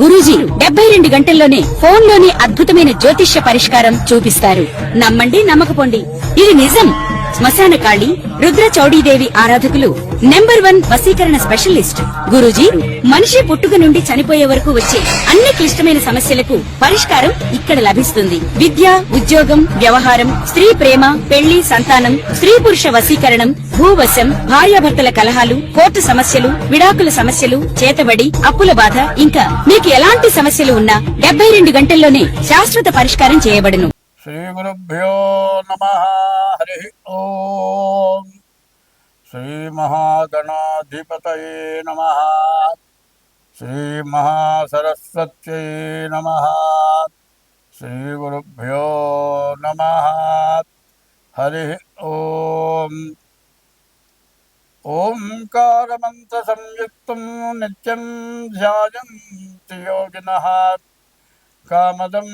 గురూజీ 72 గంటల్లోనే ఫోన్ లోని అద్భుతమైన జ్యోతిష్య పరిష్కారం చూపిస్తారు. నమ్మండి, నమ్మకపోండి, ఇది నిజం. శ్మశాన కాళి రుద్ర చౌడీదేవి ఆరాధకులు నంబర్ 1 వశీకరణ స్పెషలిస్ట్. గురూజీ మనిషి పుట్టుక నుండి చనిపోయే వరకు వచ్చే అన్ని క్లిష్టమైన సమస్యలకు పరిష్కారం ఇక్కడ లభిస్తుంది. విద్య, ఉద్యోగం, వ్యవహారం, స్త్రీ ప్రేమ, పెళ్లి, సంతానం, స్త్రీ పురుష వశీకరణం, భూవశం, భార్యాభర్తల కలహాలు, కోర్టు సమస్యలు, విడాకుల సమస్యలు, చేతబడి, అప్పుల బాధ, ఇంకా మీకు ఎలాంటి సమస్యలు ఉన్నా 72 గంటల్లోనే శాశ్వత పరిష్కారం చేయబడును. శ్రీ గురుభ్యో నమః. హరి ఓం. శ్రీ మహాగణాధిపతయే నమః. శ్రీ మహాసరస్వత్యై నమః. శ్రీ గురుభ్యో నమః. హరి ఓం. ఓంకారమంత్ర సంయుక్తం నిత్యం ధ్యాయంతి యోగినః కామదం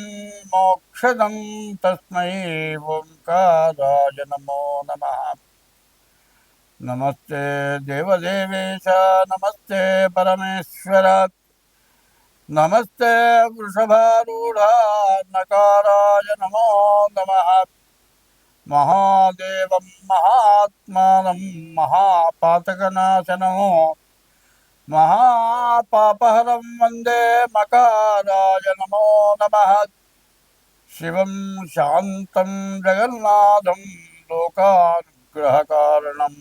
మోక్షదం తస్మై ఓంకారాయ నమో నమః. నమస్తే దేవదేవేశ, నమస్తే పరమేశ్వర, నమస్తే వృషభారూఢ నకారాయ నమో నమః. మహాదేవం మహాత్మానం మహాపాతకనాశనం మహాపాపహరం వందే మకారాయ నమో నమః. శివం శాంతం జగన్నాథం లోకానుగ్రహకారణం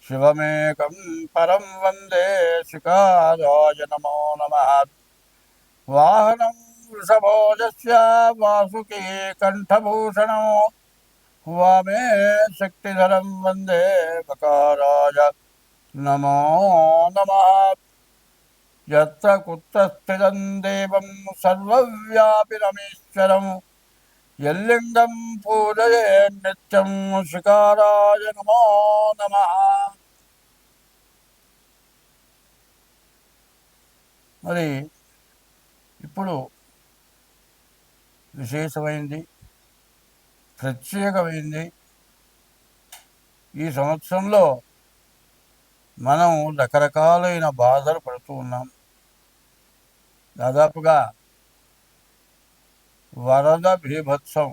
శివమేకం పరం వందే శికారాయ నమో నమః. వాహనం వృషభోజస్య వాసుకీ కంఠభూషణం వామే శక్తిధరం వందే మకారాయ నమో నమః. యత్ర కుత్ర స్థితం దేవం సర్వవ్యాపినమీశ్వరం యల్లింగం పూజయే నిత్యం శికారాయ నమో నమః. మరి ఇప్పుడు విశేషమైంది, ప్రత్యేకమైంది. ఈ సంవత్సరంలో మనం రకరకాలైన బాధలు పడుతూ ఉన్నాం. దాదాపుగా వరద బీభత్సం,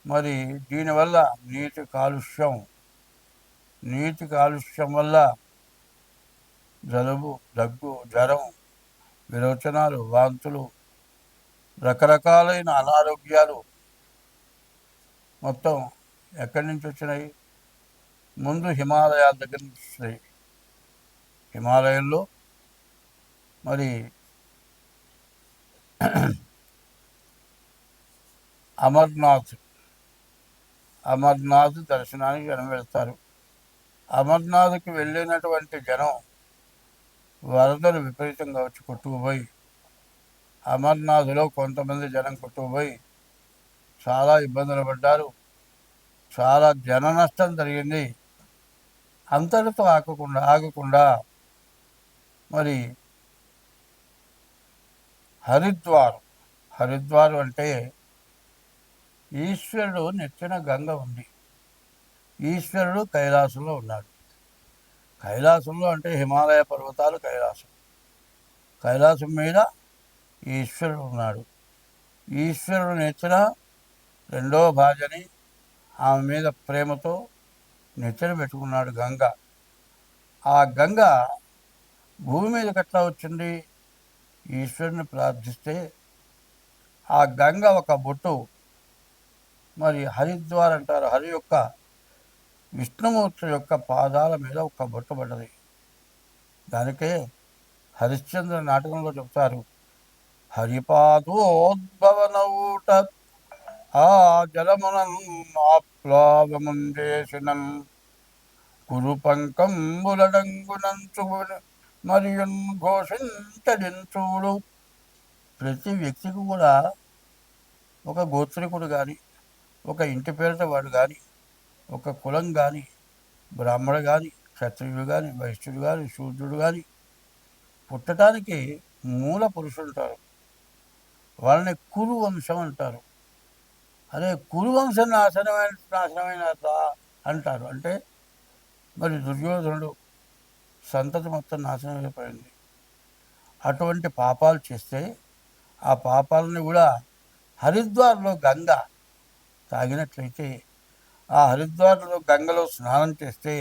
మరి దీనివల్ల నీటి కాలుష్యం వల్ల జలుబు, దగ్గు, జ్వరం, విరోచనాలు, వాంతులు, రకరకాలైన అనారోగ్యాలు మొత్తం ఎక్కడి నుంచి వచ్చినాయి? ముందు హిమాలయాల దగ్గర నుంచి వస్తాయి. హిమాలయంలో మరి అమర్నాథ్ దర్శనానికి జనం వెళ్తారు. అమర్నాథ్కి వెళ్ళినటువంటి జనం వరదలు విపరీతంగా వచ్చి కొట్టుకుపోయి, అమర్నాథ్లో కొంతమంది జనం కొట్టుకుపోయి చాలా ఇబ్బందులు పడ్డారు. చాలా జన నష్టం జరిగింది. అంతటితో ఆగకుండా మరి హరిద్వార్ అంటే ఈశ్వరుడు నెత్తిన గంగ ఉంది. ఈశ్వరుడు కైలాసంలో ఉన్నాడు. కైలాసంలో అంటే హిమాలయ పర్వతాలు కైలాసం మీద ఈశ్వరుడు ఉన్నాడు. ఈశ్వరుడు నెత్తిన రెండో భార్యని ఆమె మీద ప్రేమతో నెత్తిన పెట్టుకున్నాడు గంగ. ఆ గంగ భూమి మీదకి ఎట్లా వచ్చింది? ఈశ్వరుని ప్రార్థిస్తే ఆ గంగ ఒక బొట్టు, మరి హరిద్వార్ అంటారు, హరి యొక్క విష్ణుమూర్తి యొక్క పాదాల మీద ఒక బొట్టు పడ్డది. దానికే హరిశ్చంద్ర నాటకంలో చెప్తారు, హరిపాదోద్భవనౌట ఆ జలమునం ఆప్లావముందేశనం కురు పంకంబులడంగునంచు మరియున్ ఘోషించడించుడు. ప్రతి వ్యక్తికి కూడా ఒక గోత్రికుడు కానీ, ఒక ఇంటి పేరుతో వాడు కానీ, ఒక కులం కానీ, బ్రాహ్మడు కానీ, క్షత్రియుడు కానీ, వైశ్యుడు కానీ, శూద్రుడు కానీ పుట్టడానికి మూల పురుషులు ఉంటారు. వాళ్ళని కురు వంశం అంటారు. అదే కురువంశం నాశనమైన అంటారు. అంటే మరి దుర్యోధనుడు సంతతి మొత్తం నాశనం అయిపోయింది. అటువంటి పాపాలు చేస్తే ఆ పాపాలని కూడా హరిద్వార్లో గంగ తాగినట్లయితే, ఆ హరిద్వార్లో గంగలో స్నానం చేస్తే,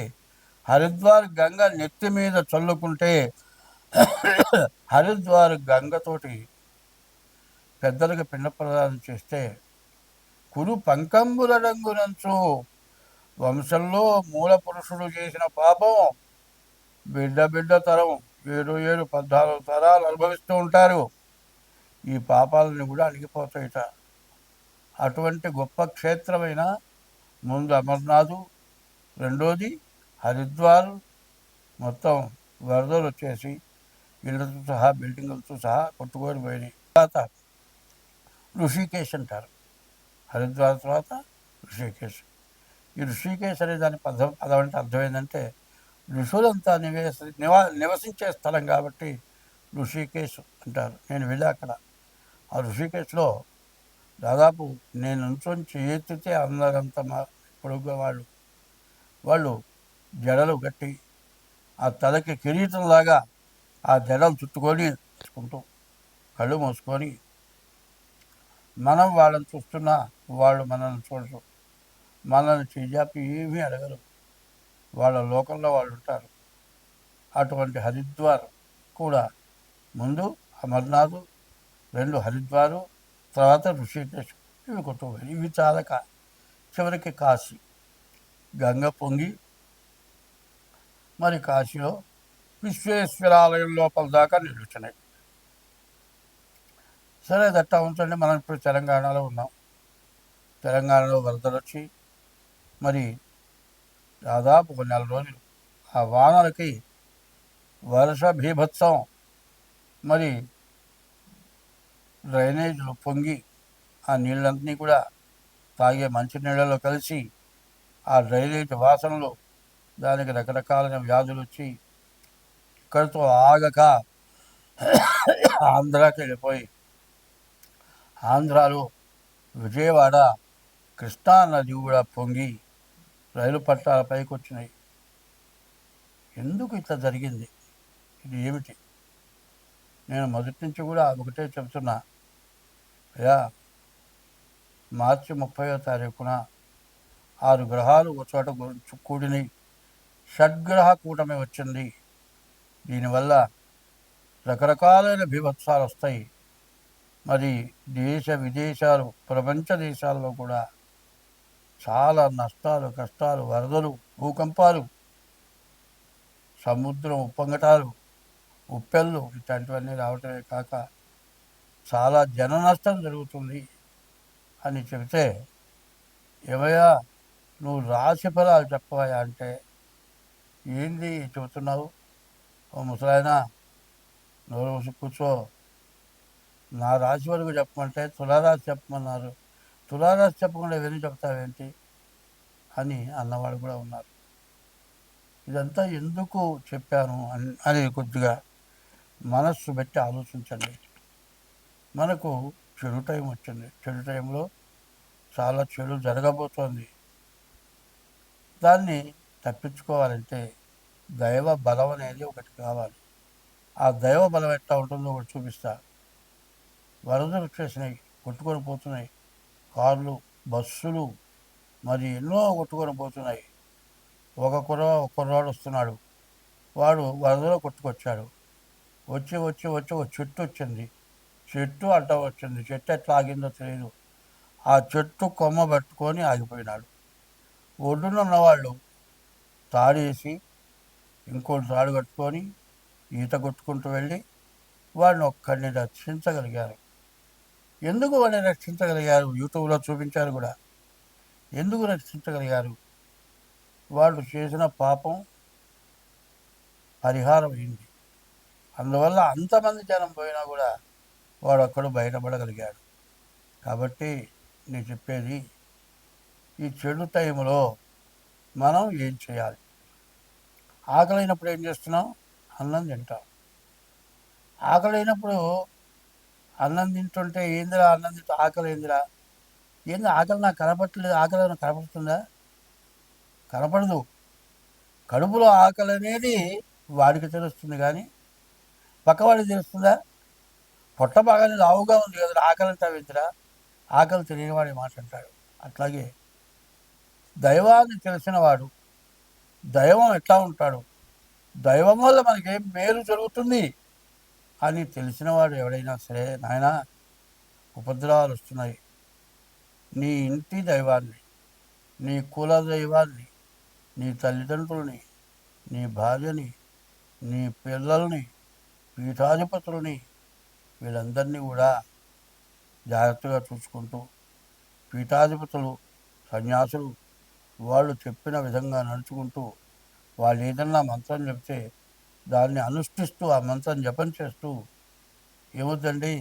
హరిద్వార్ గంగ నెత్తి మీద చల్లుకుంటే హరిద్వార్ గంగతోటి పెద్దలకు పిండ ప్రదానం చేస్తే కురు పంకంబుల రంగునంచు వంశంలో మూల పురుషుడు చేసిన పాపం బిడ్డ తరం 7, 14 తరాలు అనుభవిస్తూ ఉంటారు. ఈ పాపాలని కూడా అణిగిపోతాయిట. అటువంటి గొప్ప క్షేత్రమైన ముందు అమర్నాథు, రెండోది హరిద్వార్ మొత్తం వరదలు వచ్చేసి ఇళ్లతో సహా బిల్డింగులతో సహా కొట్టుకొని పోయినాయి. తర్వాత ఋషికేశ్ అంటారు. హరిద్వార్ తర్వాత ఋషికేశ్. ఈ ఋషికేశ్ అనే దాని పదం అంటే అర్థం ఏంటంటే ఋషులంతా నివసించే స్థలం కాబట్టి ఋషికేశ్ అంటారు. నేను వెళ్ళి అక్కడ ఆ ఋషికేశ్లో దాదాపు నేను నుంచొని చేతితే అందరంతా పొడుగ్గా వాళ్ళు జడలు కట్టి ఆ తలకి కిరీటంలాగా ఆ జడలు చుట్టుకొని చూసుకుంటూ కళ్ళు మూసుకొని మనం వాళ్ళని చూస్తున్నా వాళ్ళు మనల్ని చూడరు, మనల్ని చెయ్యాపి ఏమీ అడగరు, వాళ్ళ లోకంలో వాళ్ళు ఉంటారు. అటువంటి హరిద్వార్ కూడా ముందు అమర్నాథ్, 2 హరిద్వారు, తర్వాత ఋషికేశ్, ఇవి కొట్టుకోవాలి. ఇవి చాలక చివరికి కాశీ గంగ పొంగి మరి కాశీలో విశ్వేశ్వరాలయం లోపల దాకా నిలుచున్నాయి. సరే దట్టా ఉంచండి. మనం ఇప్పుడు తెలంగాణలో ఉన్నాం. తెలంగాణలో వరదలు వచ్చి మరి దాదాపు 1 నెల రోజులు ఆ వానలకి వర్ష భీభత్సం, మరి డ్రైనేజీలు పొంగి ఆ నీళ్ళన్నీ కూడా తాగే మంచినీళ్ళలో కలిసి ఆ డ్రైనేజ్ వాసనలు దానికి రకరకాలైన వ్యాధులు వచ్చి ఇక్కడితో ఆగక ఆంధ్రాకి వెళ్ళిపోయి ఆంధ్రాలో విజయవాడ కృష్ణా నది కూడా పొంగి రైలు పట్టాల పైకి వచ్చినాయి. ఎందుకు ఇట్లా జరిగింది? ఇది ఏమిటి? నేను మొదటి నుంచి కూడా ఒకటే చెబుతున్నా, అయ్యా మార్చి 30వ తారీఖున 6 గ్రహాలు ఒక చోట కూడినాయి. షడ్గ్రహ కూటమి వచ్చింది. దీనివల్ల రకరకాలైన బీభత్సాలు వస్తాయి. మరి దేశ విదేశాలు, ప్రపంచ దేశాల్లో కూడా చాలా నష్టాలు, కష్టాలు, వరదలు, భూకంపాలు, సముద్రం ఉప్పొంగటాలు, ఉప్పెళ్ళు ఇట్లాంటివన్నీ రావటమే కాక చాలా జన నష్టం జరుగుతుంది అని చెబితే, ఏమయ్యా నువ్వు రాశి ఫలాలు చెప్పవయ్యా అంటే, ఏంది చెబుతున్నావు? ఓ ముసలాయన నోరు మూసి కూర్చో, నా రాశి వరకు చెప్పమంటే తులారాశి చెప్పమన్నారు, తులారాశి చెప్పకుండా వెళ్ళి చెప్తావేంటి అని అన్నవాడు కూడా ఉన్నారు. ఇదంతా ఎందుకు చెప్పాను అని కొద్దిగా మనస్సు పెట్టి ఆలోచించండి. మనకు చెడు టైం వచ్చింది. చెడు టైంలో చాలా చెడు జరగబోతోంది. దాన్ని తప్పించుకోవాలంటే దైవ బలం అనేది ఒకటి కావాలి. ఆ దైవ బలం ఎట్లా ఉంటుందో ఒకటి చూపిస్తా. వరదలు వచ్చేసినాయి, కొట్టుకొని పోతున్నాయి. కార్లు, బస్సులు మరి ఎన్నో కొట్టుకొని పోతున్నాయి. ఒక కుర్రవాడు వస్తున్నాడు. వాడు వరదలో కొట్టుకొచ్చాడు. వచ్చి ఒక చెట్టు వచ్చింది. చెట్టు అడ్డం వచ్చింది. చెట్టు ఎట్లా ఆగిందో తెలియదు. ఆ చెట్టు కొమ్మ పట్టుకొని ఆగిపోయినాడు. ఒడ్డున ఉన్నవాళ్ళు తాడేసి ఇంకోటి తాడు కట్టుకొని ఈత కొట్టుకుంటూ వెళ్ళి వాడిని ఒక్కడిని రక్షించగలిగారు. ఎందుకు వాడిని రక్షించగలిగారు? యూట్యూబ్లో చూపించారు కూడా. ఎందుకు రక్షించగలిగారు? వాళ్ళు చేసిన పాపం పరిహారం అయింది. అందువల్ల అంతమంది జనం పోయినా కూడా వాడు ఒక్కడు బయటపడగలిగాడు. కాబట్టి నేను చెప్పేది, ఈ చెడు టైంలో మనం ఏం చేయాలి? ఆకలైనప్పుడు ఏం చేస్తున్నాం? అన్నం తింటాం. ఆకలైనప్పుడు అన్నం తింటుంటే ఏందిరా అన్నం తింటూ ఆకలి ఏందిరా? ఏంది ఆకలి నాకు కనపడట్లేదు. ఆకలి నాకు కనపడుతుందా? కనపడదు. కడుపులో ఆకలి అనేది వాడికి తెలుస్తుంది, కానీ పక్కవాడికి తెలుస్తుందా? పొట్ట బాగానే లావుగా ఉంది కదా, ఆకలి అంటావేంటిరా? ఆకలి తెలియనివాడి మాట అంటాడు. అట్లాగే దైవాన్ని తెలిసినవాడు, దైవం ఎట్లా ఉంటాడు, దైవం వల్ల మనకేం మేలు జరుగుతుంది అని తెలిసినవాడు ఎవడైనా సరే, నాయనా ఉపద్రవాలు వస్తున్నాయి, నీ ఇంటి దైవాన్ని, నీ కుల దైవాన్ని, నీ తల్లిదండ్రులని, నీ భార్యని, నీ పిల్లల్ని, పీఠాధిపతులని, వీళ్ళందరినీ కూడా జాగ్రత్తగా చూసుకుంటూ, పీఠాధిపతులు, సన్యాసులు వాళ్ళు చెప్పిన విధంగా నడుచుకుంటూ, వాళ్ళు ఏదన్నా మంత్రం చెప్తే దాన్ని అనుష్ఠిస్తూ ఆ మంత్రం జపం చేస్తూ, ఏమవుతుందండి,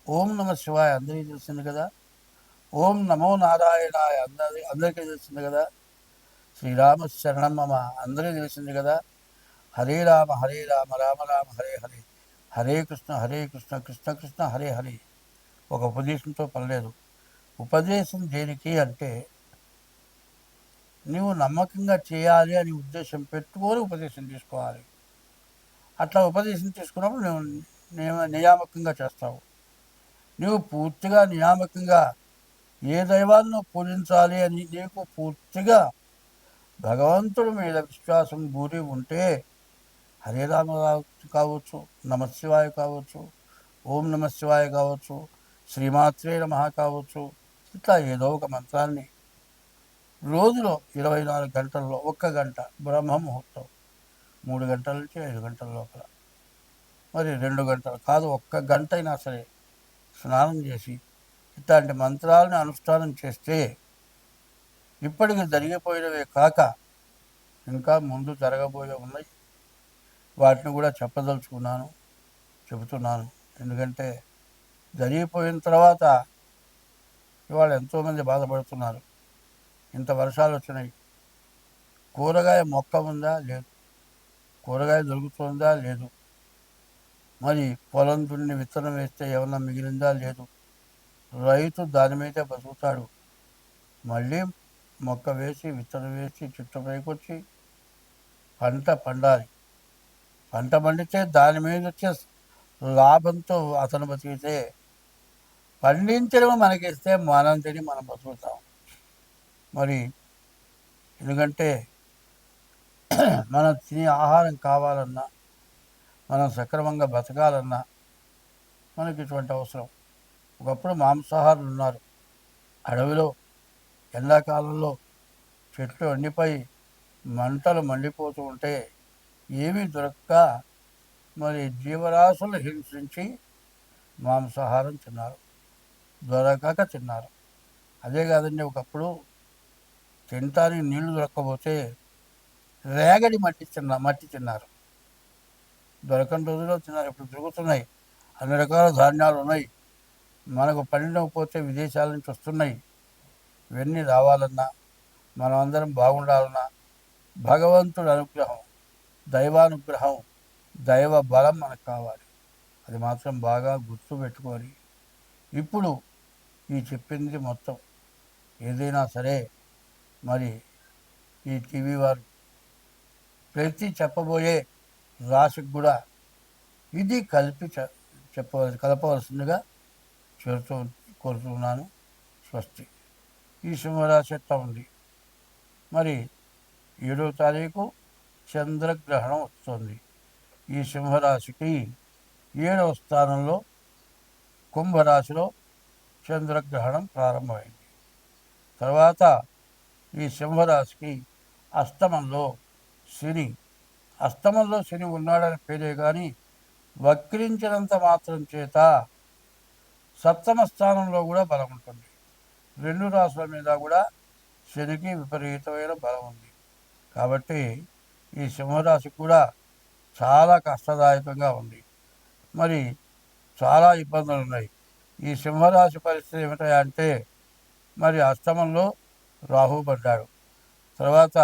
ఓం నమ శివాయ అందరికీ తెలిసింది కదా, ఓం నమో నారాయణాయ అందరికీ తెలిసింది కదా, శ్రీరామ శరణం మమ అందరికీ తెలిసింది కదా, హరే రామ రామ రామ హరే హరే, హరే కృష్ణ కృష్ణ కృష్ణ హరే హరే. ఒక ఉపదేశంతో పనిలేదు. ఉపదేశం దేనికి అంటే నువ్వు నమ్మకంగా చేయాలి అని ఉద్దేశం పెట్టుకొని ఉపదేశం తీసుకోవాలి. అట్లా ఉపదేశం తీసుకున్నప్పుడు నువ్వు నియామకంగా చేస్తావు. నువ్వు పూర్తిగా నియామకంగా ఏ దైవాన్ని పూజించాలి అని నీకు పూర్తిగా భగవంతుడి మీద విశ్వాసం గురి ఉంటే, హరే రామ కావచ్చు, నమశివాయ కావచ్చు, ఓం నమ శివాయ కావచ్చు, శ్రీమాత్రే నమః కావచ్చు, ఇట్లా ఏదో ఒక మంత్రాన్ని రోజులో 24 గంటల్లో 1 గంట బ్రహ్మ ముహూర్తం, 3 గంటల నుంచి 5 గంటల లోపల, మరి 2 గంటలు కాదు 1 గంట అయినా సరే స్నానం చేసి ఇట్లాంటి మంత్రాలను అనుష్ఠానం చేస్తే ఇప్పటికి జరిగిపోయినవే కాక ఇంకా ముందు జరగబోయే ఉన్నాయి. వాటిని కూడా చెబుతున్నాను. ఎందుకంటే జరిగిపోయిన తర్వాత ఇవాళ ఎంతోమంది బాధపడుతున్నారు. ఇంత వర్షాలు వచ్చినాయి, కూరగాయ మొక్క ఉందా? లేదు. కూరగాయ దొరుకుతుందా? లేదు. మరి పొలం దున్ని విత్తనం వేస్తే ఏమన్నా మిగిలిందా? లేదు. రైతు దాని మీదే బతుకుతాడు. మళ్ళీ మొక్క వేసి విత్తనం వేసి చెట్టు పైకొచ్చి పంట పండాలి. పంట పండితే దాని మీద వచ్చే లాభంతో అతను బతికితే, పండించడం మనకిస్తే మనం తిని మనం బతుకుతాం. మరి ఎందుకంటే మనం తినే ఆహారం కావాలన్నా, మనం సక్రమంగా బతకాలన్నా మనకి ఇటువంటి అవసరం. ఒకప్పుడు మాంసాహారులు ఉన్నారు. అడవిలో ఎండాకాలంలో చెట్లు ఎండిపోయి మంటలు మండిపోతూ ఉంటే ఏమీ దొరక్క మరి జీవరాశులు హింసించి మాంసాహారం తిన్నారు, దొరకక తిన్నారు. అదే కాదండి, ఒకప్పుడు తినటానికి నీళ్లు దొరక్కపోతే రేగడి మట్టి తిన్నారు. దొరకని రోజుల్లో తిన్నారు. ఇప్పుడు దొరుకుతున్నాయి, అన్ని రకాల ధాన్యాలు ఉన్నాయి, మనకు పండినకపోతే విదేశాల నుంచి వస్తున్నాయి. ఇవన్నీ రావాలన్నా, మనం అందరం బాగుండాలన్నా భగవంతుడి అనుగ్రహం, దైవానుగ్రహం, దైవ బలం మనకు కావాలి. అది మాత్రం బాగా గుర్తు పెట్టుకొని ఇప్పుడు ఈ చెప్పింది మొత్తం ఏదైనా సరే మరి ఈ టీవీ వారు ప్రతి చెప్పబోయే రాశికి కూడా ఇది కలిపి కలపవలసిందిగా కోరుతున్నాను. స్వస్తి. ఈ సింహరాశి ఎట్లా ఉంది? మరి 7వ తారీఖు చంద్రగ్రహణం వస్తుంది. ఈ సింహరాశికి 7వ స్థానంలో కుంభరాశిలో చంద్రగ్రహణం ప్రారంభమైంది. తర్వాత ఈ సింహరాశికి అష్టమంలో శని ఉన్నాడని పేరే కానీ వక్రించినంత మాత్రం చేత సప్తమ స్థానంలో కూడా బలం ఉంటుంది. 2 రాశుల మీద కూడా శనికి విపరీతమైన బలం ఉంది. కాబట్టి ఈ సింహరాశికి కూడా చాలా కష్టదాయకంగా ఉంది. మరి చాలా ఇబ్బందులు ఉన్నాయి. ఈ సింహరాశి పరిస్థితి ఏమిటంటే మరి అష్టమంలో రాహు పడ్డాడు, తర్వాత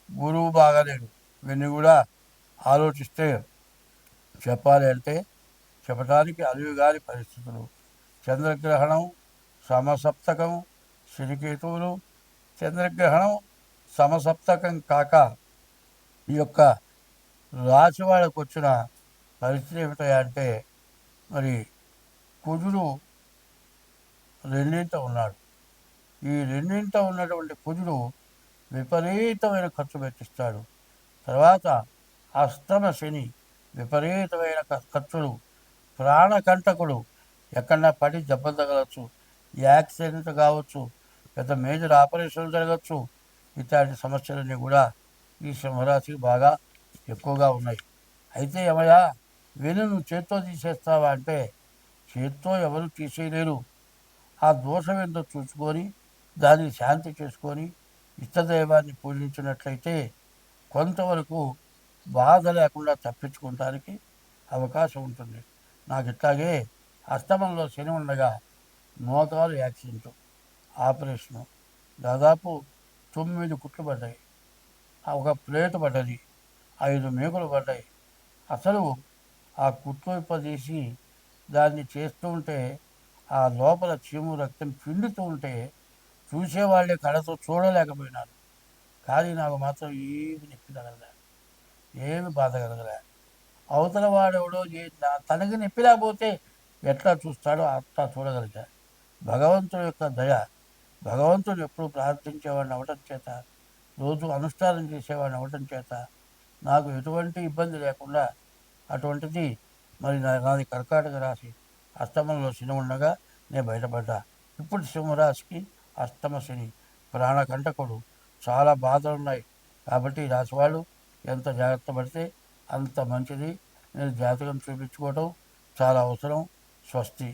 గురువు బాగాలేడు. ఇవన్నీ కూడా ఆలోచిస్తే చెప్పాలి అంటే చెప్పడానికి అలివిగాని పరిస్థితులు. చంద్రగ్రహణం, సమసప్తకం, శనికేతువులు. చంద్రగ్రహణం సమసప్తకం కాక ఈ యొక్క రాశి వాళ్ళకు వచ్చిన పరిస్థితి ఏమిటయా అంటే మరి కుజుడు రెండింట ఉన్నాడు. ఈ రెండింట ఉన్నటువంటి కుజుడు విపరీతమైన ఖర్చు పెట్టిస్తాడు. తర్వాత అష్టమ శని విపరీతమైన ఖర్చులు, ప్రాణకంటకుడు, ఎక్కడన్నా పడి దెబ్బలు తగలచ్చు, యాక్సిడెంట్ కావచ్చు, పెద్ద మేజర్ ఆపరేషన్ జరగచ్చు. ఇట్లాంటి సమస్యలన్నీ కూడా ఈ సింహరాశికి బాగా ఎక్కువగా ఉన్నాయి. అయితే ఏమయ్యా వెను నువ్వు చేత్తో తీసేస్తావా అంటే చేత్తో ఎవరు తీసేయలేరు. ఆ దోషం ఏందో చూసుకొని దాన్ని శాంతి చేసుకొని ఇష్టదైవాన్ని పూజించినట్లయితే కొంతవరకు బాధ లేకుండా తప్పించుకోవటానికి అవకాశం ఉంటుంది. నాకు ఇట్లాగే అస్తమంలో శని ఉండగా మోకాలు యాక్సిడెంట్, ఆపరేషను, దాదాపు 9 కుట్లు పడ్డాయి, ఒక ప్లేట్ పడ్డది, 5 మేకులు పడ్డాయి. అసలు ఆ కుట్లు విప్పదీసి దాన్ని చేస్తూ ఉంటే ఆ లోపల చీము రక్తం పిండుతూ ఉంటే చూసేవాళ్ళే కళ్ళతో చూడలేకపోయినారు. కానీ నాకు మాత్రం ఏమి నొప్పి తగలలే, ఏమి బాధ కలగలే. అవతల వాడెవడో తనకి నొప్పి లేకపోతే ఎట్లా చూస్తాడో అట్లా చూడగలిగా. భగవంతుడి యొక్క దయ, భగవంతుడు ఎప్పుడు ప్రార్థించేవాడిని అవ్వటం చేత, రోజు అనుష్ఠానం చేసేవాడిని అవ్వటం చేత నాకు ఎటువంటి ఇబ్బంది లేకుండా అటువంటిది మరి నాది కర్కాటక రాశి, అష్టమంలో శని ఉండగా నేను బయటపడ్డా. ఇప్పుడు సింహరాశికి అష్టమ శని, ప్రాణకంటకుడు, చాలా బాధలు ఉన్నాయి. కాబట్టి ఈ రాశి వాళ్ళు ఎంత జాగ్రత్త పడితే అంత మంచిది. నేను జాతకం చూపించుకోవడం చాలా అవసరం. స్వస్తి.